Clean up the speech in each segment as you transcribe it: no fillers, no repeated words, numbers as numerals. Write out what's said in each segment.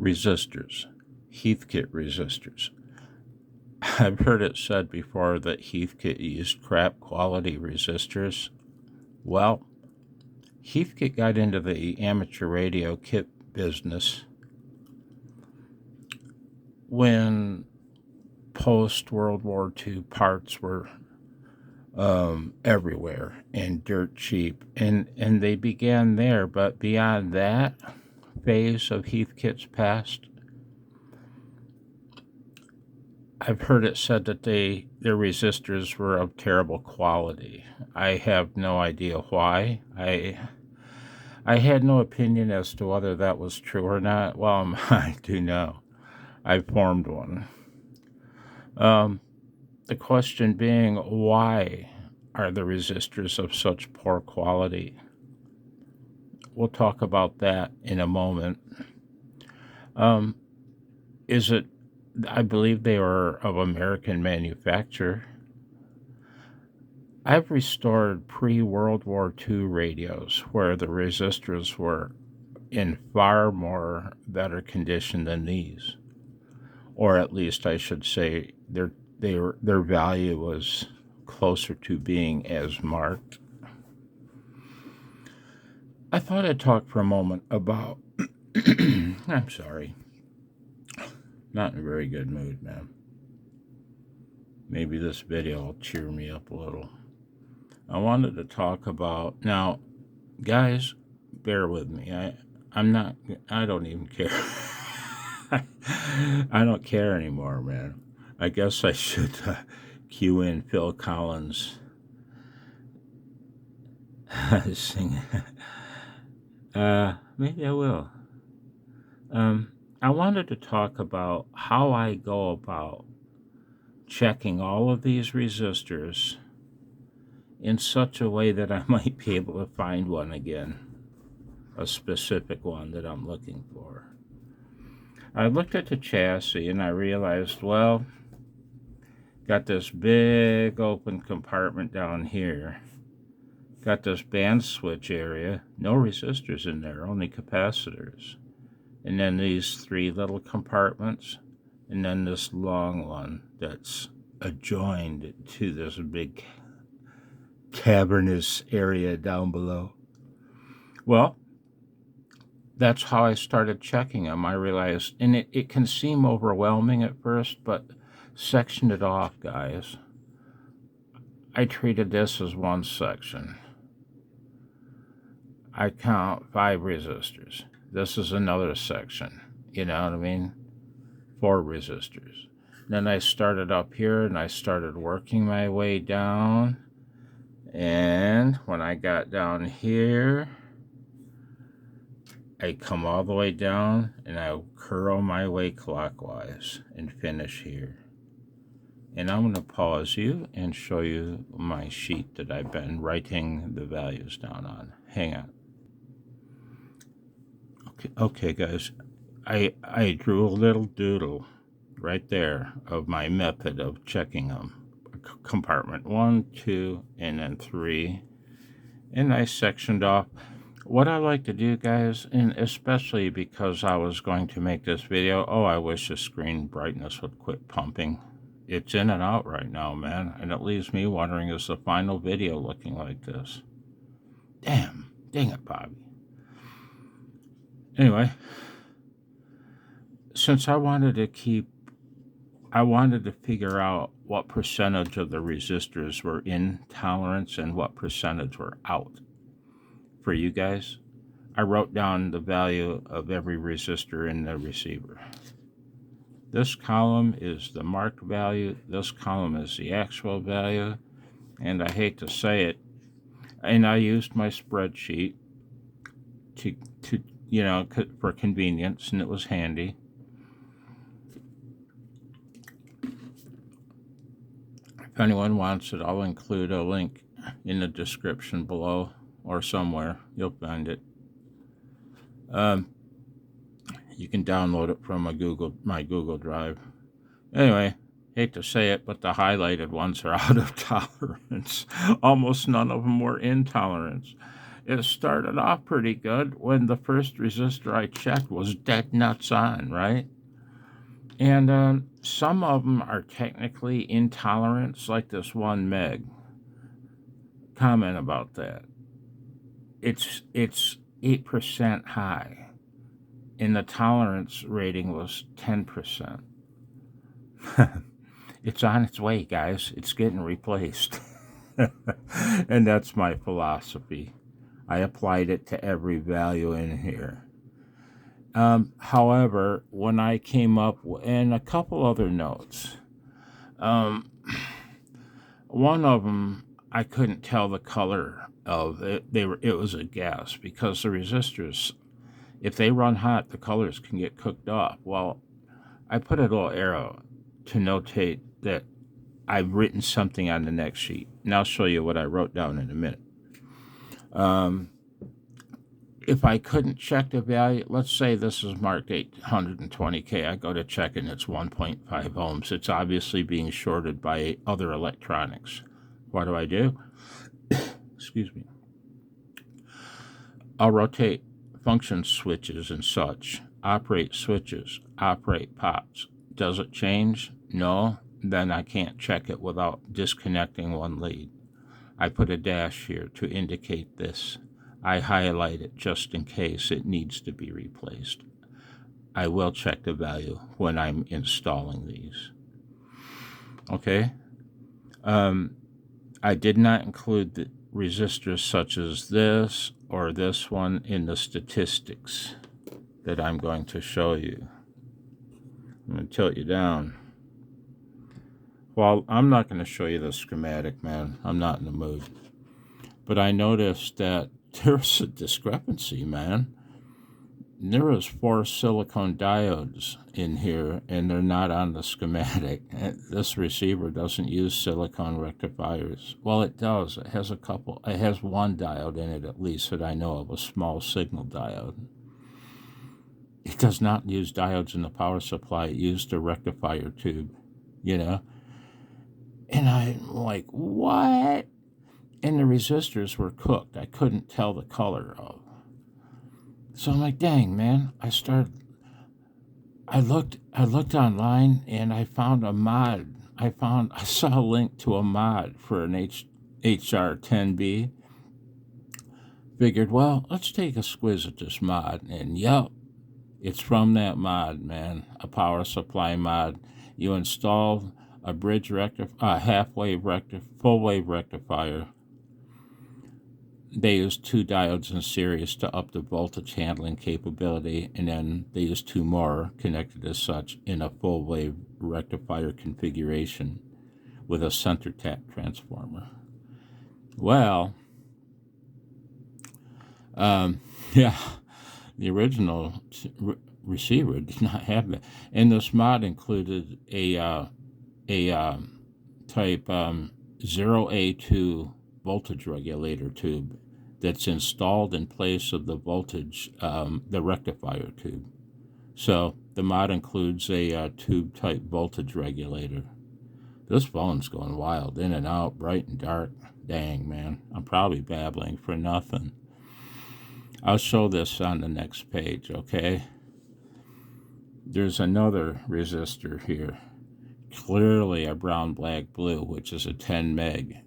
Resistors, Heathkit resistors. I've heard it said before that Heathkit used crap quality resistors. Well, Heathkit got into the amateur radio kit business when post-World War II parts were everywhere and dirt cheap. And they began there, but beyond that phase of Heathkit's past, I've heard it said that their resistors were of terrible quality. I have no idea why. I had no opinion as to whether that was true or not. Well, I do know. I formed one. The question being, why are the resistors of such poor quality? We'll talk about that in a moment. Is it, I believe they were of American manufacture. I've restored pre-World War II radios where the resistors were in far more better condition than these. Or at least I should say their value was closer to being as marked. I thought I'd talk for a moment about I'm sorry. Not in a very good mood, man. Maybe this video will cheer me up a little. I wanted to talk about, now, guys, bear with me. I don't even care. I don't care anymore, man. I guess I should cue in Phil Collins singing. Maybe I will. I wanted to talk about how I go about checking all of these resistors in such a way that I might be able to find one again, a specific one that I'm looking for. I looked at the chassis and I realized, well, got this big open compartment down here. Got this band switch area, no resistors in there, only capacitors. And then these three little compartments, and then this long one that's adjoined to this big cavernous area down below. Well, that's how I started checking them. I realized, and it can seem overwhelming at first, but section it off, guys. I treated this as one section. I count 5 resistors. This is another section. You know what I mean? 4 resistors. Then I started up here and I started working my way down. And when I got down here, I come all the way down and I curl my way clockwise and finish here. And I'm going to pause you and show you my sheet that I've been writing the values down on. Hang on. Okay, guys. I drew a little doodle right there of my method of checking them. Compartment 1, 2, and then 3. And I sectioned off. What I like to do, guys, and especially because I was going to make this video, I wish the screen brightness would quit pumping. It's in and out right now, man, and it leaves me wondering, is the final video looking like this? Dang it, Bobby. Anyway, since I wanted to figure out what percentage of the resistors were in tolerance and what percentage were out. For you guys, I wrote down the value of every resistor in the receiver. This column is the marked value, this column is the actual value, and I hate to say it, and I used my spreadsheet to for convenience, and it was handy. If anyone wants it, I'll include a link in the description below or somewhere. You'll find it. You can download it from my Google Drive. Anyway, hate to say it, but the highlighted ones are out of tolerance. Almost none of them were in tolerance. it started off pretty good when the first resistor I checked was dead nuts on, right? And some of them are technically intolerance, like this 1 meg. Comment about that. It's 8% high, and the tolerance rating was 10%. It's on its way, guys. It's getting replaced. And that's my philosophy. I applied it to every value in here. However, when I came up and a couple other notes, one of them I couldn't tell the color of it. It was a guess because the resistors, if they run hot, the colors can get cooked off. Well, I put a little arrow to notate that I've written something on the next sheet, and I'll show you what I wrote down in a minute. If I couldn't check the value, let's say this is marked 820K, I go to check and it's 1.5 ohms. It's obviously being shorted by other electronics. What do? Excuse me. I'll rotate function switches and such, operate switches, operate pots. Does it change? No. Then I can't check it without disconnecting one lead. I put a dash here to indicate this. I highlight it just in case it needs to be replaced. I will check the value when I'm installing these. Okay. I did not include the resistors such as this or this one in the statistics that I'm going to show you. I'm going to tilt you down. Well, I'm not going to show you the schematic, man. I'm not in the mood. But I noticed that there's a discrepancy, man. There was 4 silicone diodes in here, and they're not on the schematic. This receiver doesn't use silicone rectifiers. Well, it does. It has a couple. It has 1 diode in it, at least, that I know of, a small signal diode. It does not use diodes in the power supply. It used a rectifier tube, And I'm like, what? And the resistors were cooked. I couldn't tell the color of. So I'm like, dang, man. I looked online and I found a mod. I saw a link to a mod for an HR-10B. Figured, well, let's take a squiz at this mod. And yep, it's from that mod, man. A power supply mod. You install a bridge full wave rectifier. They use 2 diodes in series to up the voltage handling capability, and then they use 2 more connected as such in a full wave rectifier configuration with a center tap transformer. Well, the original receiver did not have that, and this mod included a type 0A2 voltage regulator tube that's installed in place of the voltage, the rectifier tube. So the mod includes a tube type voltage regulator. This phone's going wild, in and out, bright and dark. Dang, man, I'm probably babbling for nothing. I'll show this on the next page, okay? There's another resistor here, clearly a brown, black, blue, which is a 10 meg.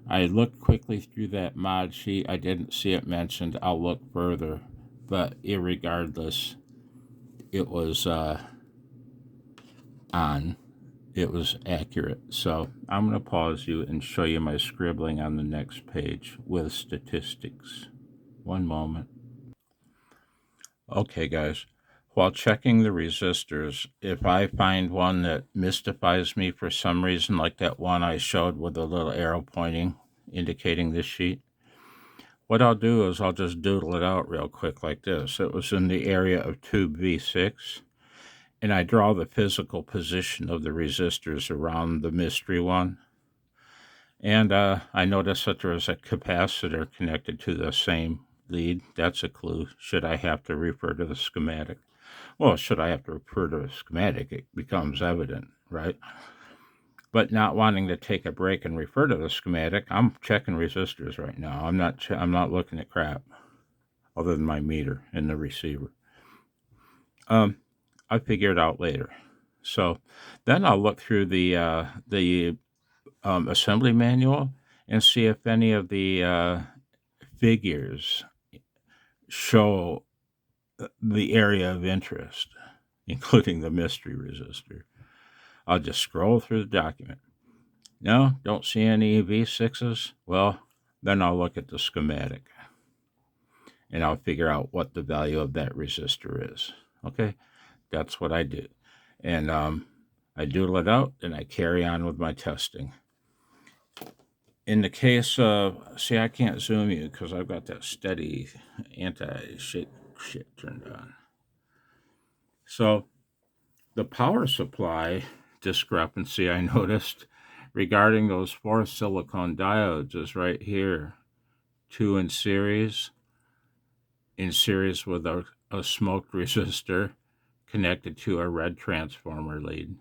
I looked quickly through that mod sheet. I didn't see it mentioned. I'll look further. But irregardless, it was on. It was accurate. So I'm going to pause you and show you my scribbling on the next page with statistics. One moment. Okay, guys. While checking the resistors, if I find one that mystifies me for some reason, like that one I showed with the little arrow pointing, indicating this sheet, what I'll do is I'll just doodle it out real quick like this. It was in the area of tube V6, and I draw the physical position of the resistors around the mystery one. And I noticed that there was a capacitor connected to the same lead. That's a clue. Should I have to refer to the schematic? Well, should I have to refer to the schematic, it becomes evident, right? but not wanting to take a break and refer to the schematic, I'm checking resistors right now. I'm not looking at crap other than my meter and the receiver. I figure it out later. So then I'll look through the assembly manual and see if any of the figures show the area of interest, including the mystery resistor. I'll just scroll through the document. No, don't see any V6s. Well, then I'll look at the schematic and I'll figure out what the value of that resistor is. Okay, that's what I do. And I doodle it out and I carry on with my testing. In the case of, see, I can't zoom you because I've got that steady anti-shake shit turned on. So the power supply discrepancy I noticed regarding those 4 silicon diodes is right here. 2 in series with a smoked resistor connected to a red transformer lead.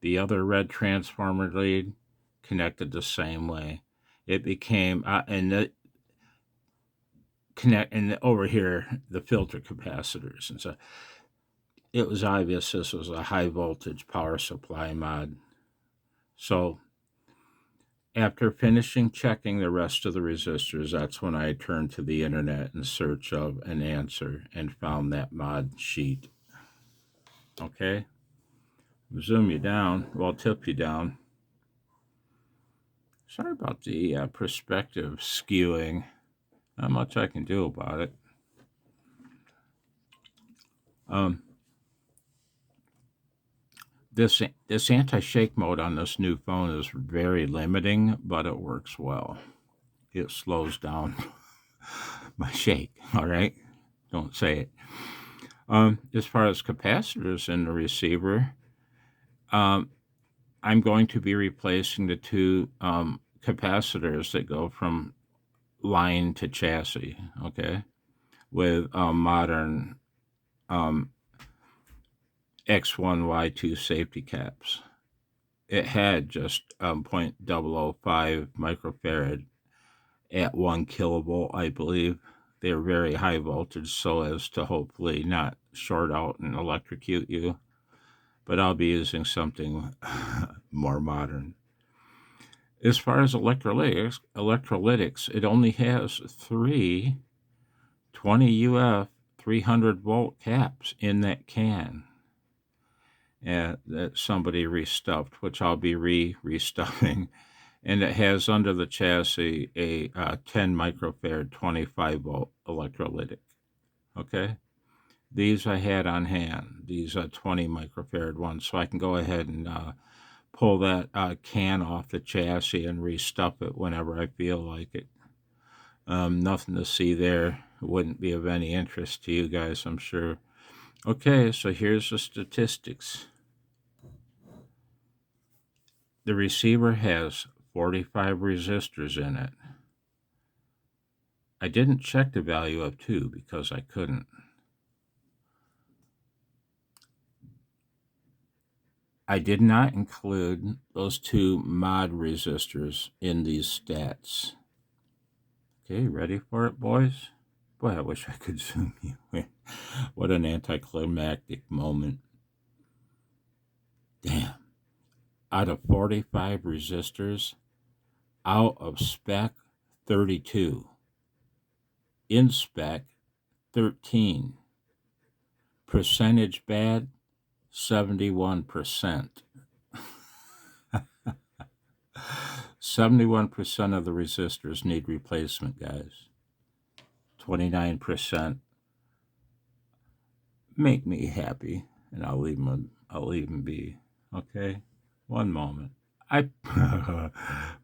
The other red transformer lead connected the same way. It became and over here the filter capacitors, and so it was obvious this was a high voltage power supply mod. So after finishing checking the rest of the resistors, that's when I turned to the internet in search of an answer and found that mod sheet. Okay, zoom you down, well, tip you down. Sorry about the perspective skewing. Not much I can do about it. This anti-shake mode on this new phone is very limiting, but it works well. It slows down my shake, all right? Don't say it. As far as capacitors in the receiver, I'm going to be replacing the 2 capacitors that go from line to chassis, okay, with modern X1, Y2 safety caps. It had just 0.005 microfarad at 1 kilovolt, I believe. They're very high voltage so as to hopefully not short out and electrocute you. But I'll be using something more modern. As far as electrolytics, it only has 3 20 UF 300 volt caps in that can. And that somebody restuffed, which I'll be restuffing. And it has under the chassis a 10 microfarad 25 volt electrolytic. Okay, these I had on hand. These are 20 microfarad ones, so I can go ahead and pull that can off the chassis and restuff it whenever I feel like it. Nothing to see there. It wouldn't be of any interest to you guys, I'm sure. Okay, so here's the statistics. The receiver has 45 resistors in it. I didn't check the value of 2 because I couldn't. I did not include those 2 mod resistors in these stats. Okay, ready for it, boys? Boy, I wish I could zoom you in. What an anticlimactic moment. Damn. Out of 45 resistors, out of spec, 32. In spec, 13. Percentage bad, 71%. 71% of the resistors need replacement, guys. 29% make me happy, and I'll leave them be. Okay, one moment.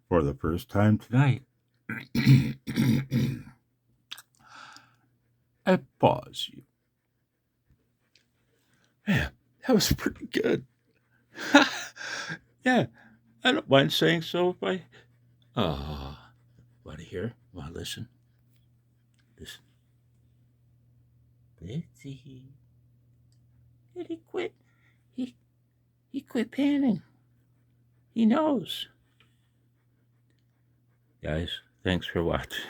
For the first time tonight, I pause you. Yeah, that was pretty good. Yeah, I don't mind saying so if I. Want to hear? Want to listen? Listen. Blitzy. Did he quit? He quit panning. He knows. Guys, thanks for watching.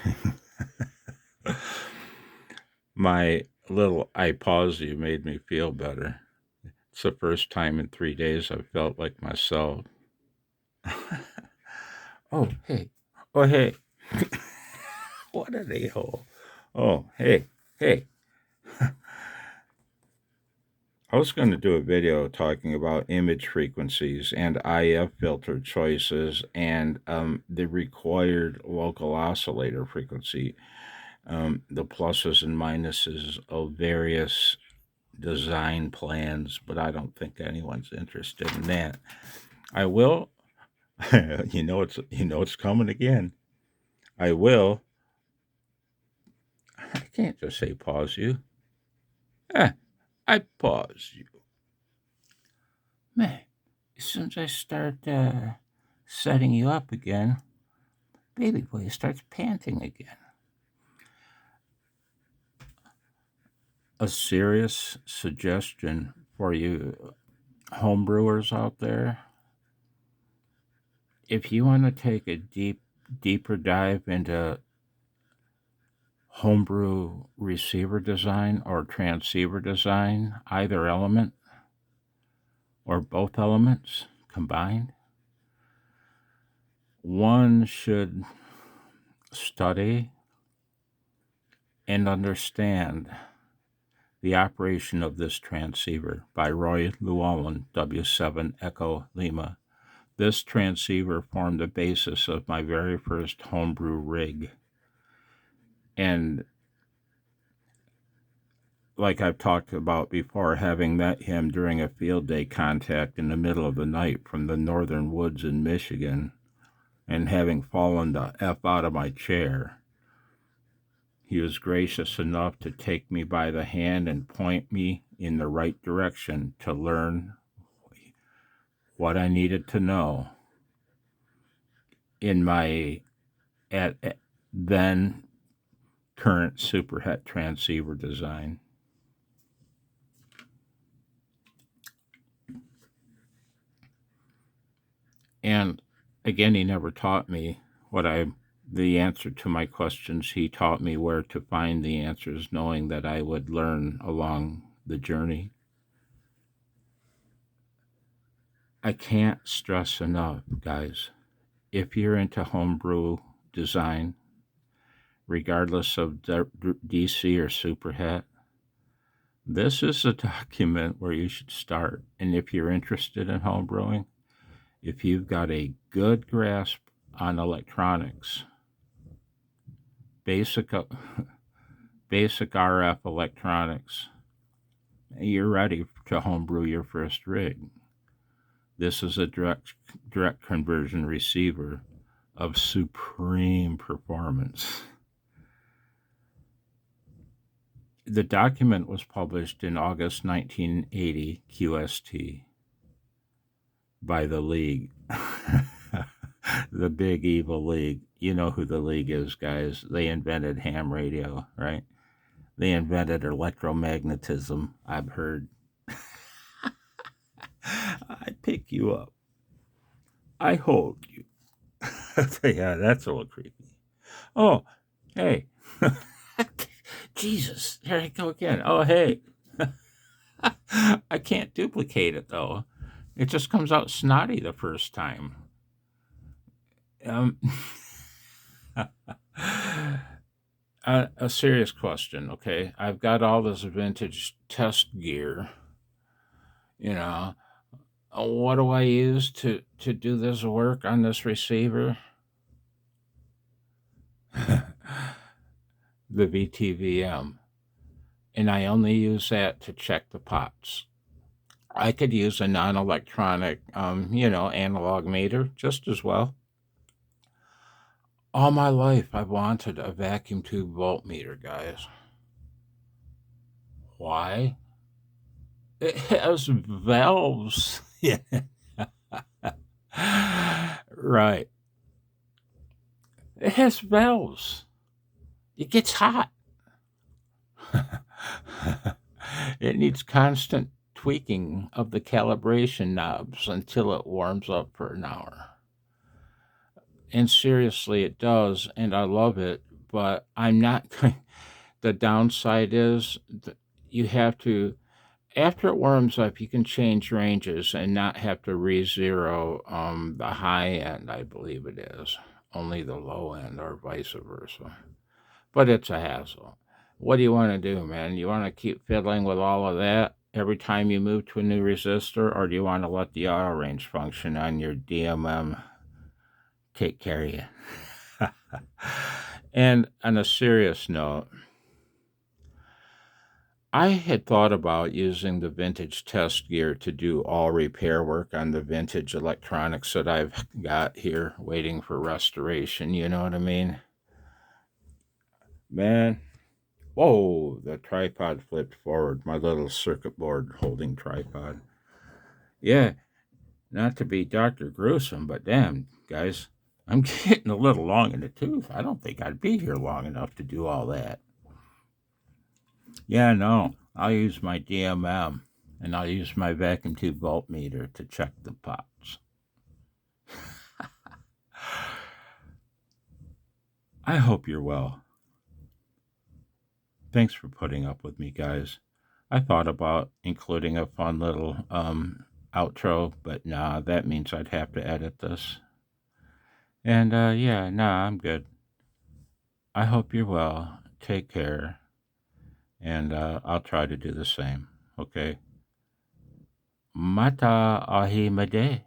My little I pause you made me feel better. It's the first time in 3 days I've felt like myself. Oh, hey. Oh, hey. What an a-hole. Oh, hey. I was going to do a video talking about image frequencies and IF filter choices and the required local oscillator frequency, the pluses and minuses of various design plans, but I don't think anyone's interested in that. I will. It's coming again. I will. I can't just say pause you. I pause you. Man, as soon as I start setting you up again, baby boy starts panting again. A serious suggestion for you homebrewers out there. If you want to take a deeper dive into homebrew receiver design or transceiver design, either element or both elements combined, one should study and understand the operation of this transceiver by Roy Llewellyn, W7 Echo Lima. This transceiver formed the basis of my very first homebrew rig. And like I've talked about before, having met him during a field day contact in the middle of the night from the northern woods in Michigan, and having fallen the F out of my chair, he was gracious enough to take me by the hand and point me in the right direction to learn what I needed to know in my then current superhet transceiver design. And again, he never taught me the answer to my questions. He taught me where to find the answers, knowing that I would learn along the journey. I can't stress enough, guys, if you're into homebrew design, regardless of DC or superhet, this is a document where you should start. And if you're interested in homebrewing, if you've got a good grasp on electronics, basic RF electronics, you're ready to homebrew your first rig. This is a direct conversion receiver of supreme performance. The document was published in August 1980 QST by the League. The big evil League. You know who the League is, guys. They invented ham radio, right? They invented electromagnetism, I've heard. I pick you up. I hold you. Yeah, that's a little creepy. Oh, hey. Jesus, here I go again. Oh, hey. I can't duplicate it, though. It just comes out snotty the first time. A serious question, okay? I've got all this vintage test gear. What do I use to do this work on this receiver? The VTVM. And I only use that to check the pots. I could use a non-electronic, analog meter just as well. All my life, I've wanted a vacuum tube voltmeter, guys. Why? It has valves. Right. It has valves. It gets hot. It needs constant tweaking of the calibration knobs until it warms up for an hour. And seriously, it does, and I love it, but I'm not going. The downside is you have to, after it warms up, you can change ranges and not have to re-zero the high end, I believe it is, only the low end or vice versa. But it's a hassle. What do you want to do, man? You want to keep fiddling with all of that every time you move to a new resistor, or do you want to let the auto range function on your DMM take care of you? And on a serious note, I had thought about using the vintage test gear to do all repair work on the vintage electronics that I've got here waiting for restoration, you know what I mean? Man, whoa, the tripod flipped forward, my little circuit board holding tripod. Yeah, not to be Dr. Gruesome, but damn, guys, I'm getting a little long in the tooth. I don't think I'd be here long enough to do all that. Yeah, no, I'll use my DMM, and I'll use my vacuum tube voltmeter to check the pots. I hope you're well. Thanks for putting up with me, guys. I thought about including a fun little outro, but nah, that means I'd have to edit this. And yeah, nah, I'm good. I hope you're well. Take care. And I'll try to do the same. Okay. Mata ahimade.